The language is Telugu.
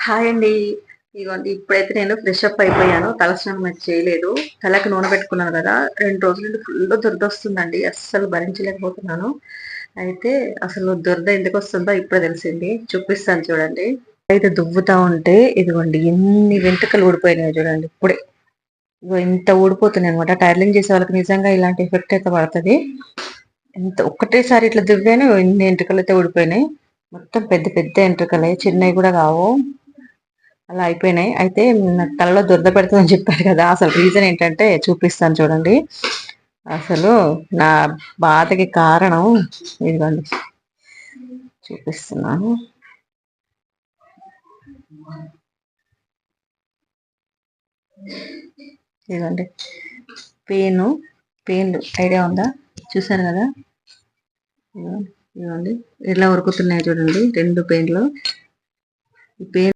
హాయ్ అండి. ఇదిగోండి ఇప్పుడైతే నేను ఫ్రెష్ అప్ అయిపోయాను. తలస్నానం అయితే చేయలేదు. తలకి నూనె పెట్టుకున్నాను కదా! 2 రోజుల నుండి ఫుల్ దురదొస్తుందండి. అస్సలు భరించలేకపోతున్నాను. అయితే అసలు దురద ఎందుకొస్తుందో ఇప్పుడే తెలిసింది. చూపిస్తాను చూడండి. అయితే దువ్వుతా ఉంటే ఇదిగోండి ఎన్ని వెంట్రుకలు ఊడిపోయినాయో చూడండి ఇప్పుడే. ఇగో ఇంత ఊడిపోతున్నాయనమాట. టైలరింగ్ చేసే వాళ్ళకి నిజంగా ఇలాంటి ఎఫెక్ట్ అయితే పడతది. ఒక్కటేసారి ఇట్లా దువ్వాను ఇన్ని ఎంట్రుకలైతే ఊడిపోయినాయి. మొత్తం పెద్ద పెద్ద ఎంట్రుకలే, చిన్నవి కూడా కావు. అలా అయిపోయినాయి. అయితే నాకు తలలో దురద పెడుతుందని చెప్పారు కదా! అసలు రీజన్ ఏంటంటే చూపిస్తాను చూడండి. అసలు నా బాధకి కారణం ఇదిగోండి చూపిస్తున్నాను. ఇదిగోండి పెయిన్ పెయిన్లు ఐడియా ఉందా? చూసారు కదా! ఇదిగోండి ఇలా ఉరుకుతున్నాయి చూడండి 2 పెయిన్లు. ఈ పెయిన్